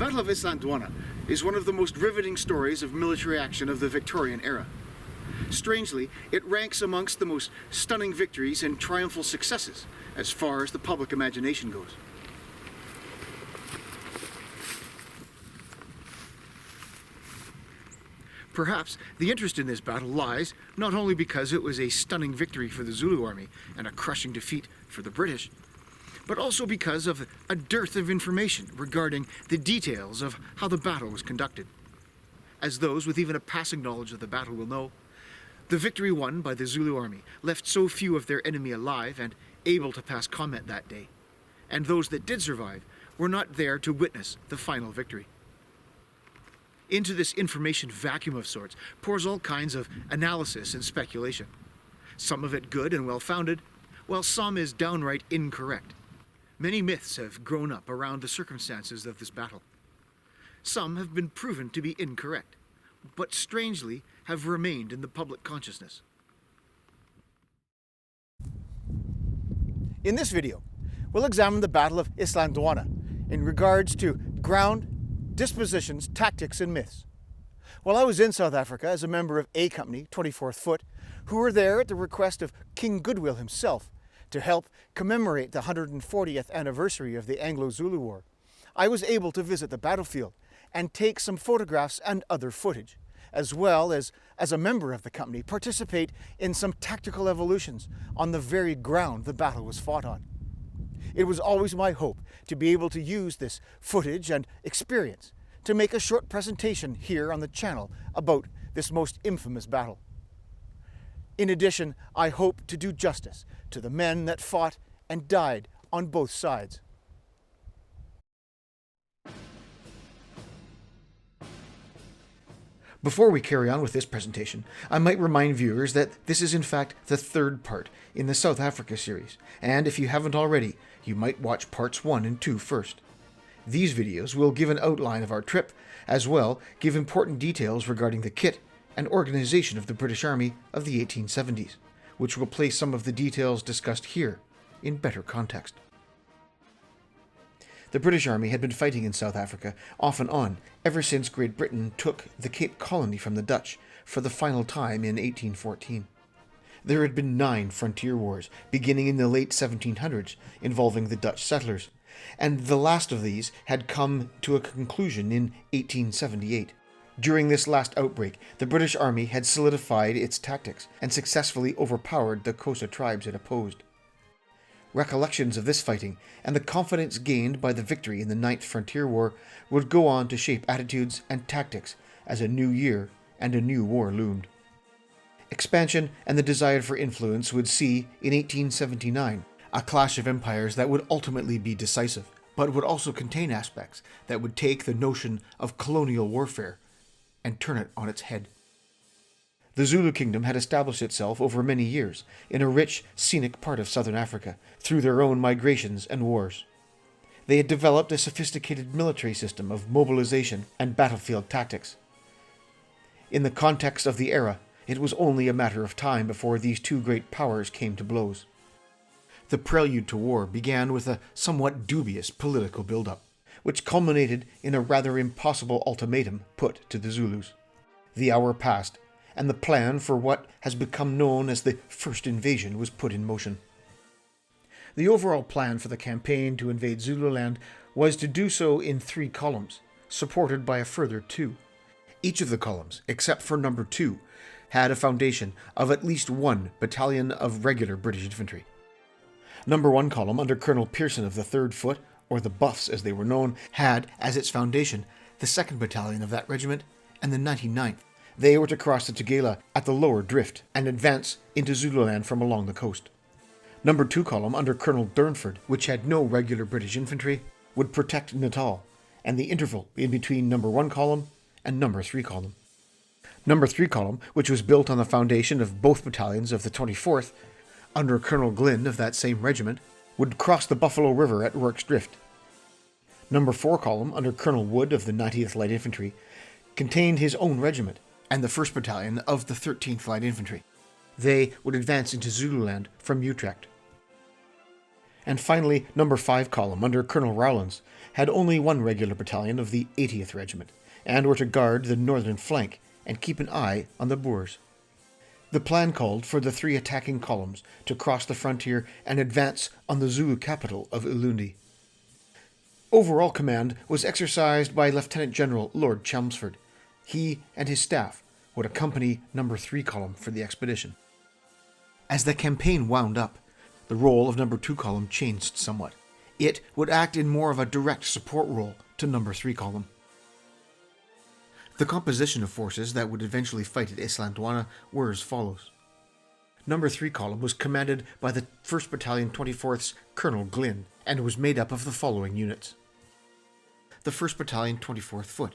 Battle of Isandlwana is one of the most riveting stories of military action of the Victorian era. Strangely, it ranks amongst the most stunning victories and triumphal successes as far as the public imagination goes. Perhaps the interest in this battle lies not only because it was a stunning victory for the Zulu army and a crushing defeat for the British, but also because of a dearth of information regarding the details of how the battle was conducted. As those with even a passing knowledge of the battle will know, the victory won by the Zulu army left so few of their enemy alive and able to pass comment that day, and those that did survive were not there to witness the final victory. Into this information vacuum of sorts pours all kinds of analysis and speculation, some of it good and well-founded, while some is downright incorrect. Many myths have grown up around the circumstances of this battle. Some have been proven to be incorrect, but strangely have remained in the public consciousness. In this video, we'll examine the Battle of Isandlwana in regards to ground, dispositions, tactics, and myths. While I was in South Africa as a member of A Company, 24th Foot, who were there at the request of King Goodwill himself to help commemorate the 140th anniversary of the Anglo-Zulu War, I was able to visit the battlefield and take some photographs and other footage, as well as a member of the company, participate in some tactical evolutions on the very ground the battle was fought on. It was always my hope to be able to use this footage and experience to make a short presentation here on the channel about this most infamous battle. In addition, I hope to do justice to the men that fought and died on both sides. Before we carry on with this presentation, I might remind viewers that this is in fact the third part in the South Africa series, and if you haven't already, you might watch parts 1 and 2 first. These videos will give an outline of our trip, as well give important details regarding the kit and organization of the British Army of the 1870s, which will place some of the details discussed here in better context. The British Army had been fighting in South Africa off and on ever since Great Britain took the Cape Colony from the Dutch for the final time in 1814. There had been 9 frontier wars, beginning in the late 1700s, involving the Dutch settlers, and the last of these had come to a conclusion in 1878. During this last outbreak, the British Army had solidified its tactics and successfully overpowered the Xhosa tribes it opposed. Recollections of this fighting and the confidence gained by the victory in the 9th Frontier War would go on to shape attitudes and tactics as a new year and a new war loomed. Expansion and the desire for influence would see, in 1879, a clash of empires that would ultimately be decisive, but would also contain aspects that would take the notion of colonial warfare and turn it on its head. The Zulu kingdom had established itself over many years in a rich, scenic part of southern Africa through their own migrations and wars. They had developed a sophisticated military system of mobilization and battlefield tactics. In the context of the era, it was only a matter of time before these two great powers came to blows. The prelude to war began with a somewhat dubious political build-up, which culminated in a rather impossible ultimatum put to the Zulus. The hour passed, and the plan for what has become known as the First Invasion was put in motion. The overall plan for the campaign to invade Zululand was to do so in 3 columns, supported by a further 2. Each of the columns, except for number 2, had a foundation of at least 1 battalion of regular British infantry. Number 1 column, under Colonel Pearson of the 3rd Foot, or the Buffs as they were known, had as its foundation the 2nd Battalion of that regiment and the 99th. They were to cross the Tugela at the lower drift and advance into Zululand from along the coast. Number 2 column, under Colonel Durnford, which had no regular British infantry, would protect Natal and the interval in between number 1 column and number 3 column. Number 3 column, which was built on the foundation of both battalions of the 24th, under Colonel Glynn of that same regiment, would cross the Buffalo River at Rorke's Drift. Number 4 column, under Colonel Wood of the 90th Light Infantry, contained his own regiment and the 1st Battalion of the 13th Light Infantry. They would advance into Zululand from Utrecht. And finally, No. 5 Column, under Colonel Rowlands, had only one regular battalion of the 80th Regiment, and were to guard the northern flank and keep an eye on the Boers. The plan called for the 3 attacking columns to cross the frontier and advance on the Zulu capital of Ulundi. Overall command was exercised by Lieutenant General Lord Chelmsford. He and his staff would accompany No. 3 Column for the expedition. As the campaign wound up, the role of No. 2 Column changed somewhat. It would act in more of a direct support role to No. 3 Column. The composition of forces that would eventually fight at Isandlwana were as follows. No. 3 Column was commanded by the 1st Battalion 24th's Colonel Glynn and was made up of the following units. The 1st Battalion 24th Foot,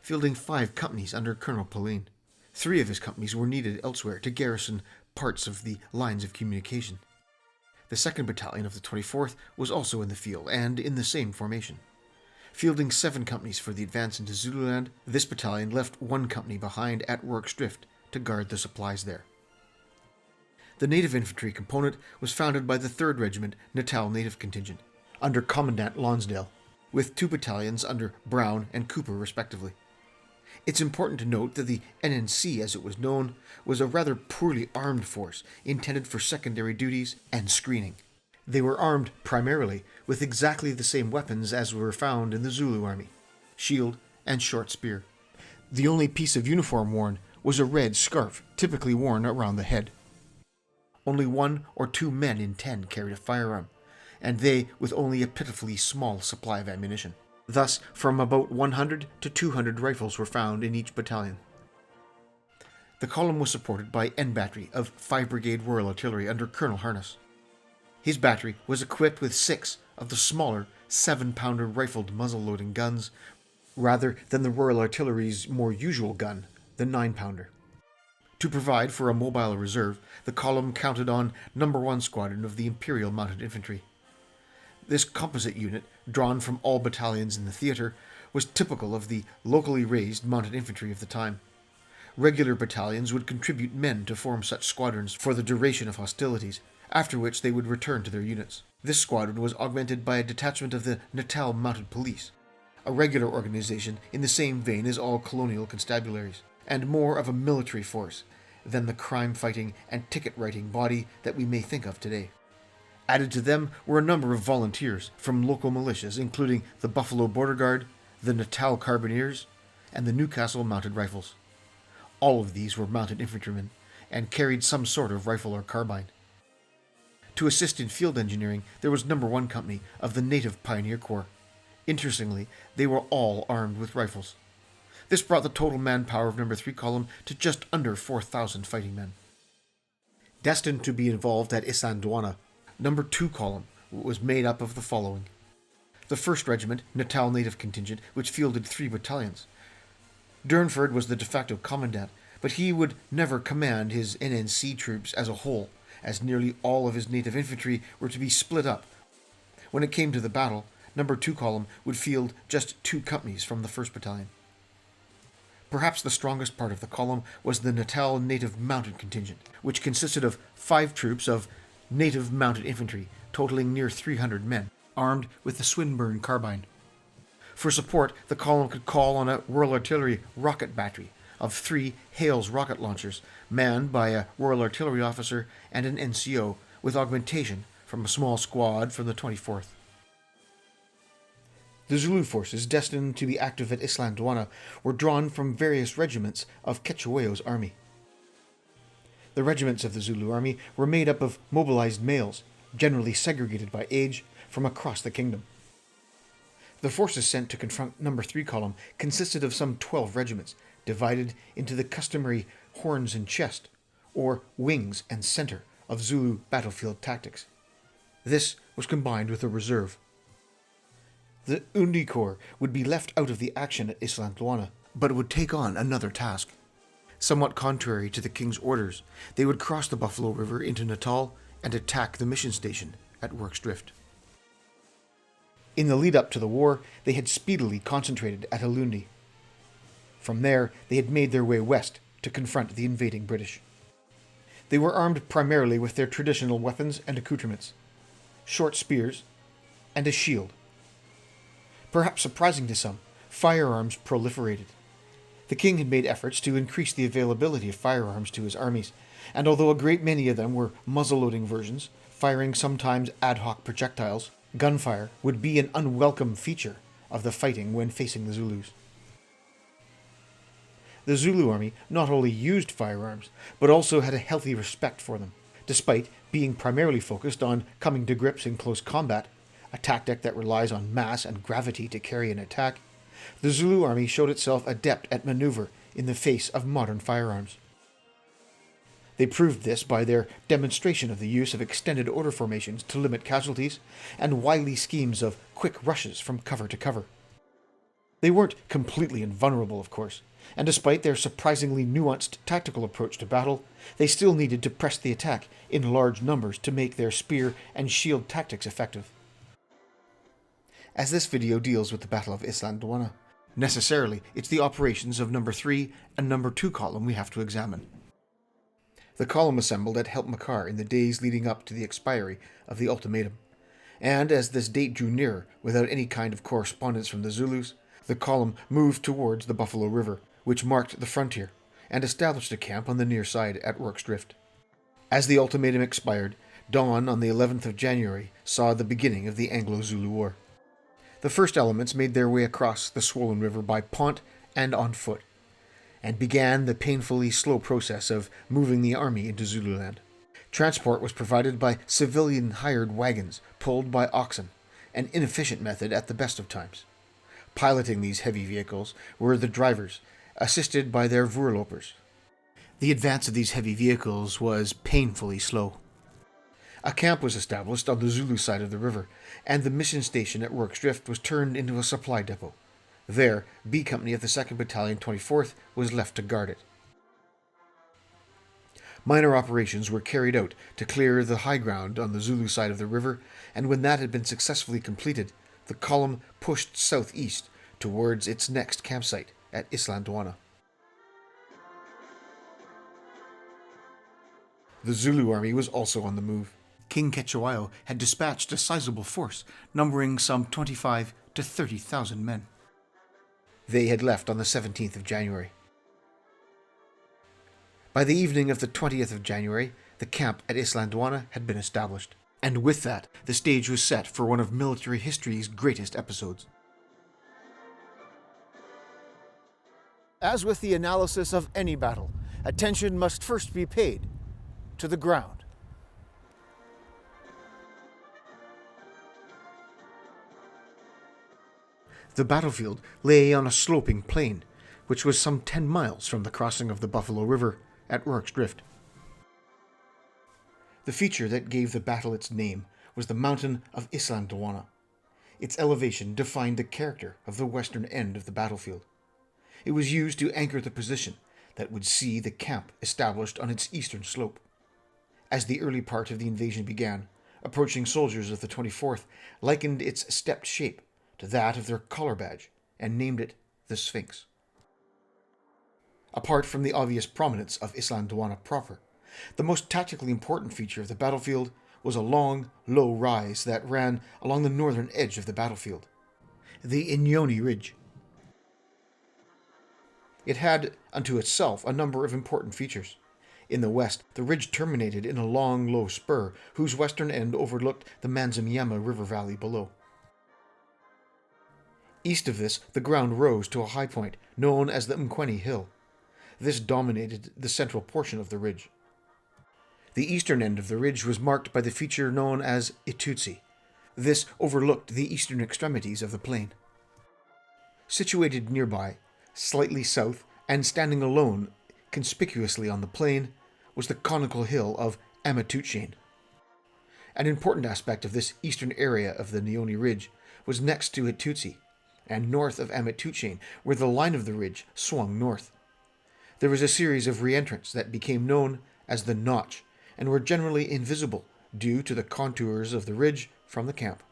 fielding 5 companies under Colonel Pauline. 3 of his companies were needed elsewhere to garrison parts of the lines of communication. The 2nd Battalion of the 24th was also in the field and in the same formation. Fielding 7 companies for the advance into Zululand, this battalion left 1 company behind at Rorke's Drift to guard the supplies there. The native infantry component was founded by the 3rd Regiment Natal Native Contingent, under Commandant Lonsdale, with 2 battalions under Brown and Cooper respectively. It's important to note that the NNC, as it was known, was a rather poorly armed force intended for secondary duties and screening. They were armed primarily with exactly the same weapons as were found in the Zulu army, shield and short spear. The only piece of uniform worn was a red scarf typically worn around the head. Only 1 or 2 men in 10 carried a firearm, and they with only a pitifully small supply of ammunition. Thus, from about 100 to 200 rifles were found in each battalion. The column was supported by N Battery of 5 Brigade Royal Artillery under Colonel Harness. His battery was equipped with 6 of the smaller 7-pounder rifled muzzle-loading guns, rather than the Royal Artillery's more usual gun, the 9-pounder. To provide for a mobile reserve, the column counted on No. 1 Squadron of the Imperial Mounted Infantry. This composite unit, drawn from all battalions in the theatre, was typical of the locally raised mounted infantry of the time. Regular battalions would contribute men to form such squadrons for the duration of hostilities, after which they would return to their units. This squadron was augmented by a detachment of the Natal Mounted Police, a regular organization in the same vein as all colonial constabularies, and more of a military force than the crime-fighting and ticket-writing body that we may think of today. Added to them were a number of volunteers from local militias, including the Buffalo Border Guard, the Natal Carbineers, and the Newcastle Mounted Rifles. All of these were mounted infantrymen, and carried some sort of rifle or carbine. To assist in field engineering, there was No. 1 Company of the Native Pioneer Corps. Interestingly, they were all armed with rifles. This brought the total manpower of No. 3 Column to just under 4,000 fighting men. Destined to be involved at Isandlwana, No. 2 Column was made up of the following. The 1st Regiment, Natal Native Contingent, which fielded 3 battalions. Durnford was the de facto commandant, but he would never command his NNC troops as a whole, as nearly all of his native infantry were to be split up. When it came to the battle, No. 2 Column would field just 2 companies from the 1st Battalion. Perhaps the strongest part of the column was the Natal Native Mounted Contingent, which consisted of 5 troops of native mounted infantry, totaling near 300 men, armed with the Swinburne carbine. For support, the column could call on a Royal Artillery rocket battery of 3 Hales rocket launchers, manned by a Royal Artillery officer and an NCO, with augmentation from a small squad from the 24th. The Zulu forces destined to be active at Isandlwana were drawn from various regiments of Kechewayo's army. The regiments of the Zulu army were made up of mobilized males, generally segregated by age, from across the kingdom. The forces sent to confront No. 3 Column consisted of some 12 regiments, divided into the customary horns and chest, or wings and center, of Zulu battlefield tactics. This was combined with a reserve. The Undi Corps would be left out of the action at Isandlwana, but would take on another task. Somewhat contrary to the king's orders, they would cross the Buffalo River into Natal and attack the mission station at Rorke's Drift. In the lead-up to the war, they had speedily concentrated at Ulundi. From there, they had made their way west to confront the invading British. They were armed primarily with their traditional weapons and accoutrements. short spears, and a shield. Perhaps surprising to some, firearms proliferated. The king had made efforts to increase the availability of firearms to his armies, and although a great many of them were muzzle-loading versions, firing sometimes ad hoc projectiles, gunfire would be an unwelcome feature of the fighting when facing the Zulus. The Zulu army not only used firearms, but also had a healthy respect for them. Despite being primarily focused on coming to grips in close combat, a tactic that relies on mass and gravity to carry an attack, the Zulu army showed itself adept at maneuver in the face of modern firearms. They proved this by their demonstration of the use of extended order formations to limit casualties, and wily schemes of quick rushes from cover to cover. They weren't completely invulnerable, of course, and despite their surprisingly nuanced tactical approach to battle, they still needed to press the attack in large numbers to make their spear and shield tactics effective. As this video deals with the Battle of Isandlwana, necessarily it's the operations of number 3 and number 2 column we have to examine. The column assembled at Help-Makar in the days leading up to the expiry of the ultimatum, and as this date drew nearer without any kind of correspondence from the Zulus, the column moved towards the Buffalo River, which marked the frontier, and established a camp on the near side at Rorke's Drift. As the ultimatum expired, dawn on the 11th of January saw the beginning of the Anglo-Zulu War. The first elements made their way across the swollen river by pont and on foot, and began the painfully slow process of moving the army into Zululand. Transport was provided by civilian hired wagons pulled by oxen, an inefficient method at the best of times. Piloting these heavy vehicles were the drivers, assisted by their voorlopers. The advance of these heavy vehicles was painfully slow. A camp was established on the Zulu side of the river, and the mission station at Rorke's Drift was turned into a supply depot. There, B Company of the 2nd Battalion 24th was left to guard it. Minor operations were carried out to clear the high ground on the Zulu side of the river, and when that had been successfully completed, the column pushed southeast towards its next campsite at Isandlwana. The Zulu army was also on the move. King Cetshwayo had dispatched a sizable force, numbering some 25 to 30,000 men. They had left on the 17th of January. By the evening of the 20th of January, the camp at Isandlwana had been established, and with that, the stage was set for one of military history's greatest episodes. As with the analysis of any battle, attention must first be paid to the ground. The battlefield lay on a sloping plain, which was some 10 miles from the crossing of the Buffalo River at Rorke's Drift. The feature that gave the battle its name was the mountain of Isandlwana. Its elevation defined the character of the western end of the battlefield. It was used to anchor the position that would see the camp established on its eastern slope. As the early part of the invasion began, approaching soldiers of the 24th likened its stepped shape to that of their collar badge and named it the Sphinx. Apart from the obvious prominence of Isandlwana proper, the most tactically important feature of the battlefield was a long, low rise that ran along the northern edge of the battlefield, the Inyoni Ridge. It had unto itself a number of important features. In the west, the ridge terminated in a long, low spur whose western end overlooked the Manzamyama River valley below. East of this, the ground rose to a high point known as the Mkweni Hill. This dominated the central portion of the ridge. The eastern end of the ridge was marked by the feature known as Itutsi. This overlooked the eastern extremities of the plain. Situated nearby, slightly south, and standing alone conspicuously on the plain, was the conical hill of Amatuchain. An important aspect of this eastern area of the Inyoni Ridge was next to Itutsi, and north of Amatuchain, where the line of the ridge swung north. There was a series of re-entrants that became known as the Notch, and were generally invisible due to the contours of the ridge from the camp.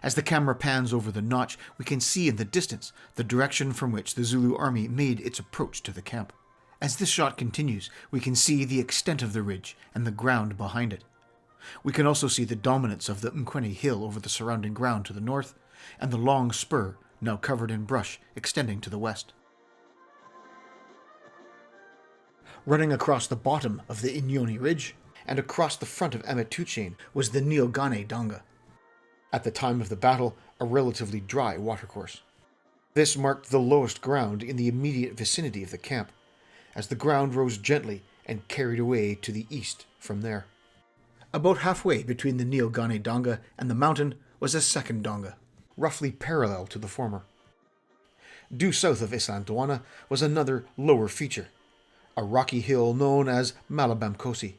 As the camera pans over the Notch, we can see in the distance the direction from which the Zulu army made its approach to the camp. As this shot continues, we can see the extent of the ridge and the ground behind it. We can also see the dominance of the Mkwene Hill over the surrounding ground to the north, and the long spur, now covered in brush, extending to the west. Running across the bottom of the Inyoni Ridge, and across the front of Amatuchain, was the Niogane Donga, at the time of the battle a relatively dry watercourse. This marked the lowest ground in the immediate vicinity of the camp, as the ground rose gently and carried away to the east from there. About halfway between the Niogane Donga and the mountain was a second donga, roughly parallel to the former. Due south of Isandlwana was another lower feature, a rocky hill known as Malabamkosi.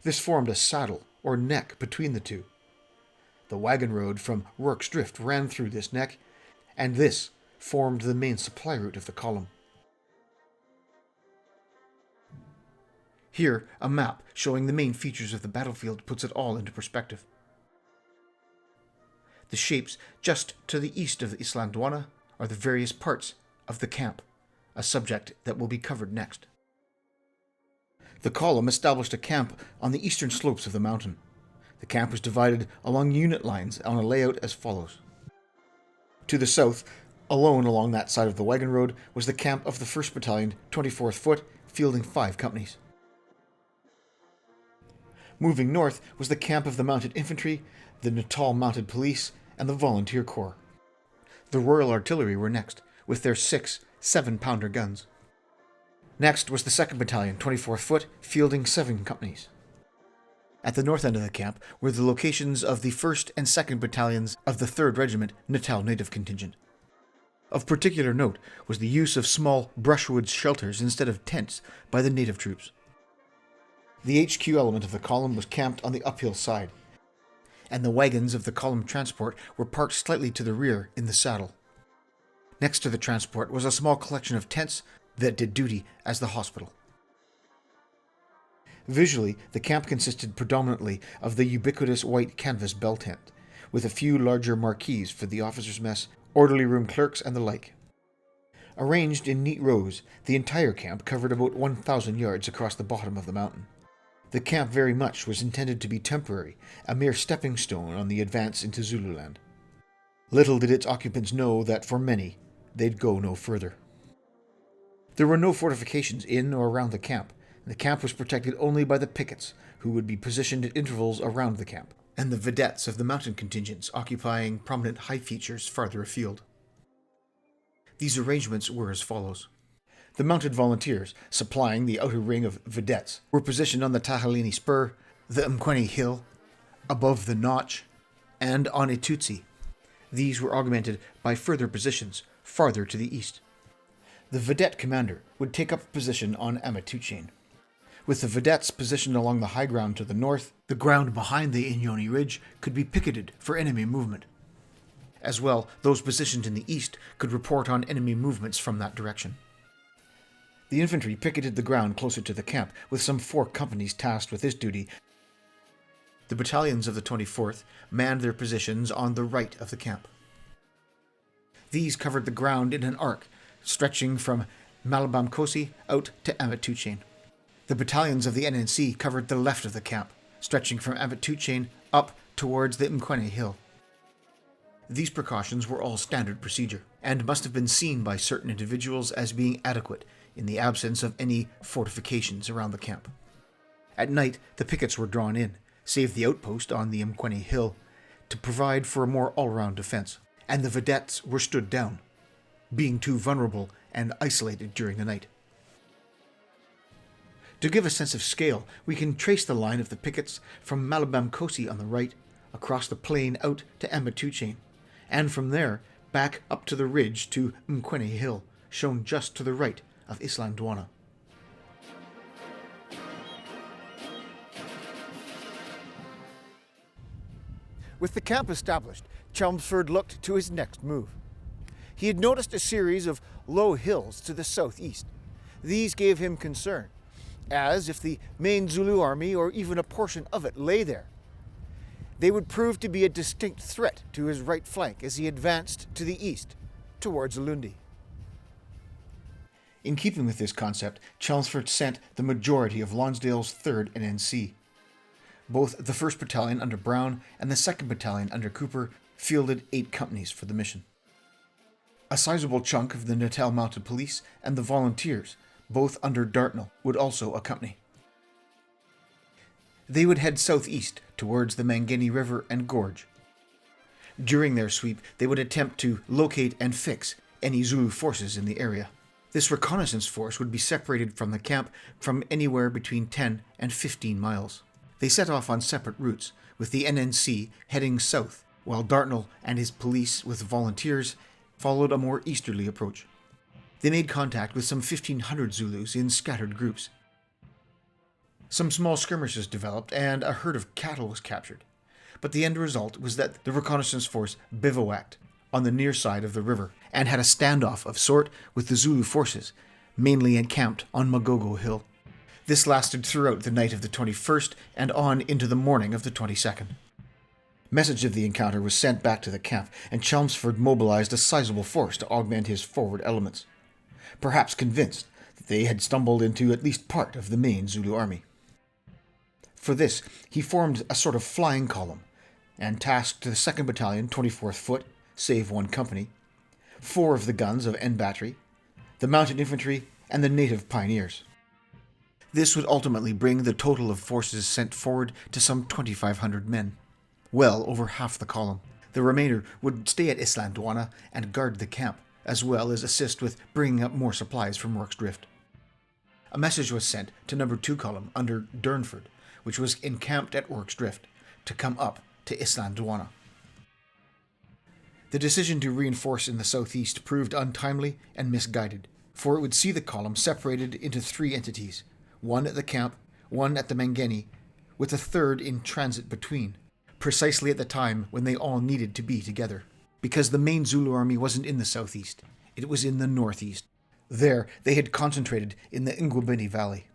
This formed a saddle or neck between the two. The wagon road from Rourke's Drift ran through this neck, and this formed the main supply route of the column. Here, a map showing the main features of the battlefield puts it all into perspective. The shapes just to the east of Isandlwana are the various parts of the camp, a subject that will be covered next. The column established a camp on the eastern slopes of the mountain. The camp was divided along unit lines on a layout as follows. To the south, alone along that side of the wagon road, was the camp of the 1st Battalion, 24th Foot, fielding 5 companies. Moving north was the camp of the Mounted Infantry, the Natal Mounted Police, and the Volunteer Corps. The Royal Artillery were next, with their 6 7-pounder guns. Next was the 2nd Battalion, 24th Foot, fielding 7 companies. At the north end of the camp were the locations of the 1st and 2nd Battalions of the 3rd Regiment Natal Native Contingent. Of particular note was the use of small brushwood shelters instead of tents by the native troops. The HQ element of the column was camped on the uphill side, and the wagons of the column transport were parked slightly to the rear in the saddle. Next to the transport was a small collection of tents that did duty as the hospital. Visually, the camp consisted predominantly of the ubiquitous white canvas bell tent, with a few larger marquees for the officers' mess, orderly room clerks, and the like. Arranged in neat rows, the entire camp covered about 1,000 yards across the bottom of the mountain. The camp very much was intended to be temporary, a mere stepping stone on the advance into Zululand. Little did its occupants know that for many, they'd go no further. There were no fortifications in or around the camp. The camp was protected only by the pickets, who would be positioned at intervals around the camp, and the vedettes of the mountain contingents occupying prominent high features farther afield. These arrangements were as follows. The mounted volunteers, supplying the outer ring of vedettes, were positioned on the Tahalini Spur, the Mkwene Hill, above the Notch, and on Itutsi. These were augmented by further positions farther to the east. The vedette commander would take up a position on Amatuchain. With the vedettes positioned along the high ground to the north, the ground behind the Inyoni Ridge could be picketed for enemy movement. As well, those positioned in the east could report on enemy movements from that direction. The infantry picketed the ground closer to the camp, with some 4 companies tasked with this duty. The battalions of the 24th manned their positions on the right of the camp. These covered the ground in an arc, stretching from Malabamkosi out to Amatuchain. The battalions of the NNC covered the left of the camp, stretching from Amatuchain up towards the Mkwene Hill. These precautions were all standard procedure, and must have been seen by certain individuals as being adequate in the absence of any fortifications around the camp. At night, the pickets were drawn in, save the outpost on the Mkwene Hill, to provide for a more all-round defense, and the vedettes were stood down, being too vulnerable and isolated during the night. To give a sense of scale, we can trace the line of the pickets from Malabamkosi on the right, across the plain out to Amatuchain, and from there back up to the ridge to Mkwene Hill, shown just to the right of Isandlwana. With the camp established, Chelmsford looked to his next move. He had noticed a series of low hills to the southeast. These gave him concern, as if the main Zulu army or even a portion of it lay there, they would prove to be a distinct threat to his right flank as he advanced to the east, towards Ulundi. In keeping with this concept, Chelmsford sent the majority of Lonsdale's 3rd NNC. Both the 1st Battalion under Brown and the 2nd Battalion under Cooper fielded 8 companies for the mission. A sizable chunk of the Natal Mounted Police and the Volunteers, both under Dartnell, would also accompany. They would head southeast towards the Mangeni River and Gorge. During their sweep, they would attempt to locate and fix any Zulu forces in the area. This reconnaissance force would be separated from the camp from anywhere between 10 and 15 miles. They set off on separate routes, with the NNC heading south, while Dartnell and his police with volunteers followed a more easterly approach. They made contact with some 1,500 Zulus in scattered groups. Some small skirmishes developed and a herd of cattle was captured, but the end result was that the reconnaissance force bivouacked on the near side of the river and had a standoff of sort with the Zulu forces, mainly encamped on Magogo Hill. This lasted throughout the night of the 21st and on into the morning of the 22nd. Message of the encounter was sent back to the camp, and Chelmsford mobilized a sizable force to augment his forward elements, perhaps convinced that they had stumbled into at least part of the main Zulu army. For this, he formed a sort of flying column, and tasked the 2nd Battalion, 24th Foot, save one company, 4 of the guns of N Battery, the mounted infantry, and the native pioneers. This would ultimately bring the total of forces sent forward to some 2,500 men, well over half the column. The remainder would stay at Isandlwana and guard the camp, as well as assist with bringing up more supplies from Rorke's Drift. A message was sent to No. 2 Column under Durnford, which was encamped at Rorke's Drift, to come up to Isandlwana. The decision to reinforce in the southeast proved untimely and misguided, for it would see the column separated into 3 entities, one at the camp, one at the Mangeni, with a third in transit between, precisely at the time when they all needed to be together. Because the main Zulu army wasn't in the southeast, it was in the northeast. There, they had concentrated in the Ngwabini Valley.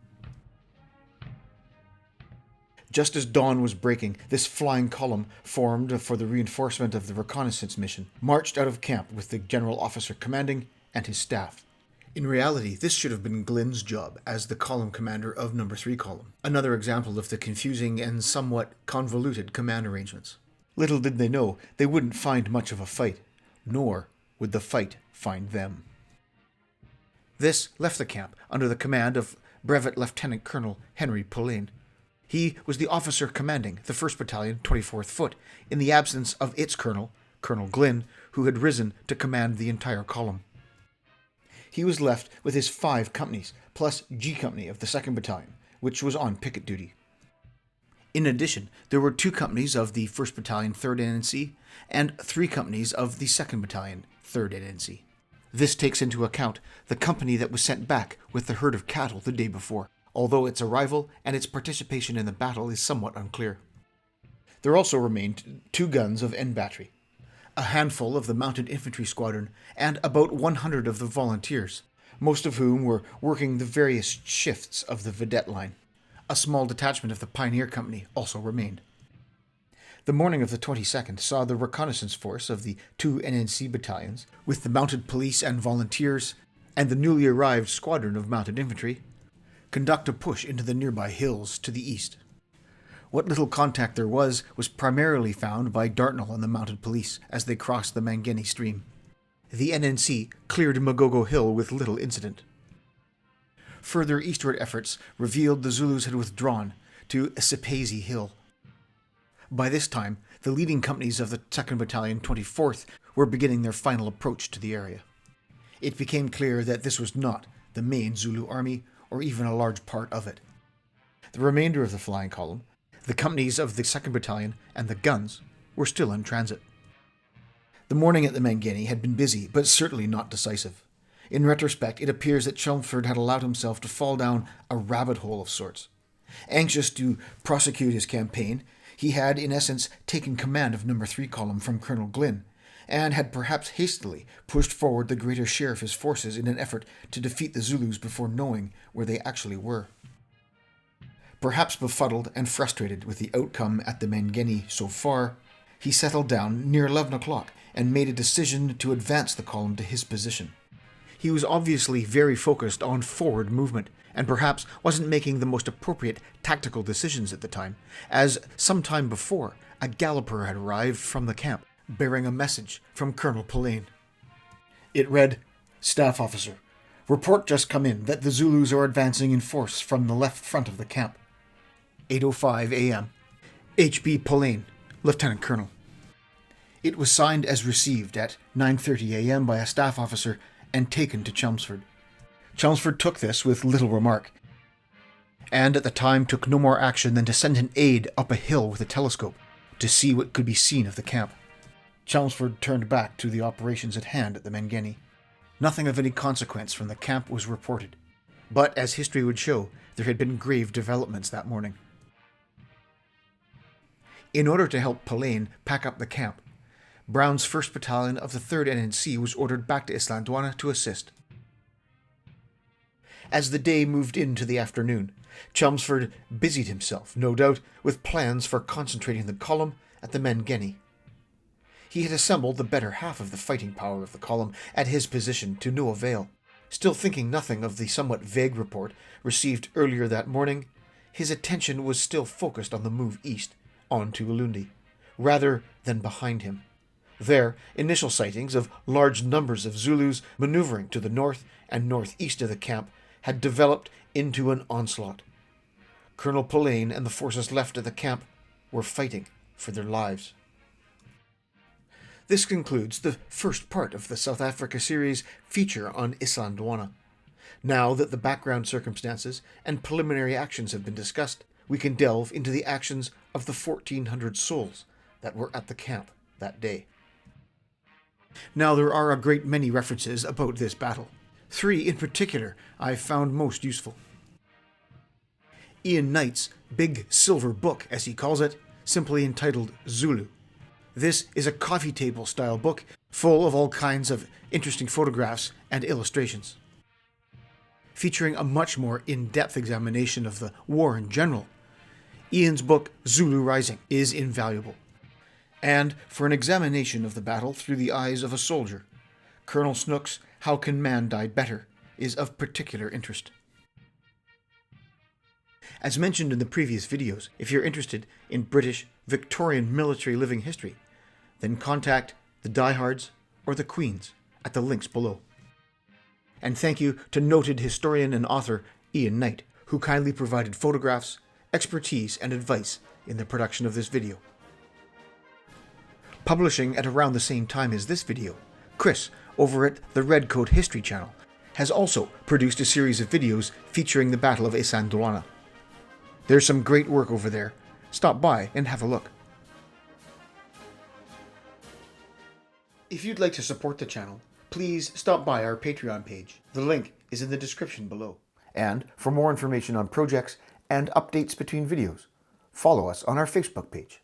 Just as dawn was breaking, this flying column, formed for the reinforcement of the reconnaissance mission, marched out of camp with the general officer commanding and his staff. In reality, this should have been Glyn's job as the column commander of No. 3 Column, another example of the confusing and somewhat convoluted command arrangements. Little did they know they wouldn't find much of a fight, nor would the fight find them. This left the camp under the command of Brevet Lieutenant Colonel Henry Pullane. He was the officer commanding the 1st Battalion, 24th Foot, in the absence of its colonel, Colonel Glyn, who had risen to command the entire column. He was left with his 5 companies, plus G Company of the 2nd Battalion, which was on picket duty. In addition, there were 2 companies of the 1st Battalion, 3rd NNC, and 3 companies of the 2nd Battalion, 3rd NNC. This takes into account the company that was sent back with the herd of cattle the day before, although its arrival and its participation in the battle is somewhat unclear. There also remained 2 guns of N Battery, a handful of the mounted infantry squadron, and about 100 of the volunteers, most of whom were working the various shifts of the vedette line. A small detachment of the Pioneer Company also remained. The morning of the 22nd saw the reconnaissance force of the 2 NNC battalions, with the mounted police and volunteers, and the newly arrived squadron of mounted infantry, conduct a push into the nearby hills to the east. What little contact there was primarily found by Dartnell and the mounted police as they crossed the Mangeni stream. The NNC cleared Magogo Hill with little incident. Further eastward efforts revealed the Zulus had withdrawn to Isiphazi Hill. By this time, the leading companies of the 2nd Battalion, 24th, were beginning their final approach to the area. It became clear that this was not the main Zulu army, or even a large part of it. The remainder of the flying column, the companies of the 2nd Battalion and the guns, were still in transit. The morning at the Mangeni had been busy, but certainly not decisive. In retrospect, it appears that Chelmsford had allowed himself to fall down a rabbit hole of sorts. Anxious to prosecute his campaign, he had, in essence, taken command of No. 3 Column from Colonel Glyn, and had perhaps hastily pushed forward the greater share of his forces in an effort to defeat the Zulus before knowing where they actually were. Perhaps befuddled and frustrated with the outcome at the Mangeni so far, he settled down near 11 o'clock and made a decision to advance the column to his position. He was obviously very focused on forward movement, and perhaps wasn't making the most appropriate tactical decisions at the time, as some time before, a galloper had arrived from the camp, bearing a message from Colonel Polaine. It read, "Staff Officer, report just come in that the Zulus are advancing in force from the left front of the camp. 8:05 a.m. H.B. Polaine, Lieutenant Colonel." It was signed as received at 9:30 a.m. by a staff officer and taken to Chelmsford. Chelmsford took this with little remark, and at the time took no more action than to send an aide up a hill with a telescope to see what could be seen of the camp. Chelmsford turned back to the operations at hand at the Mangeni. Nothing of any consequence from the camp was reported, but as history would show, there had been grave developments that morning. In order to help Polaine pack up the camp, Brown's 1st Battalion of the 3rd NNC was ordered back to Isandlwana to assist. As the day moved into the afternoon, Chelmsford busied himself, no doubt, with plans for concentrating the column at the Mangeni. He had assembled the better half of the fighting power of the column at his position to no avail. Still thinking nothing of the somewhat vague report received earlier that morning, his attention was still focused on the move east, on to Ulundi, rather than behind him. There, initial sightings of large numbers of Zulus maneuvering to the north and northeast of the camp had developed into an onslaught. Colonel Polaine and the forces left at the camp were fighting for their lives. This concludes the first part of the South Africa series feature on Isandlwana. Now that the background circumstances and preliminary actions have been discussed, we can delve into the actions of the 1,400 souls that were at the camp that day. Now there are a great many references about this battle. 3 in particular I found most useful. Ian Knight's big silver book, as he calls it, simply entitled Zulu. This is a coffee table style book full of all kinds of interesting photographs and illustrations. Featuring a much more in-depth examination of the war in general, Ian's book Zulu Rising is invaluable. And for an examination of the battle through the eyes of a soldier, Colonel Snook's How Can Man Die Better is of particular interest. As mentioned in the previous videos, if you're interested in British Victorian military living history, then contact the Diehards or the Queens at the links below. And thank you to noted historian and author Ian Knight, who kindly provided photographs, expertise, and advice in the production of this video. Publishing at around the same time as this video, Chris, over at the Redcoat History channel, has also produced a series of videos featuring the Battle of Isandlwana. There's some great work over there. Stop by and have a look. If you'd like to support the channel, please stop by our Patreon page. The link is in the description below. And for more information on projects and updates between videos, follow us on our Facebook page.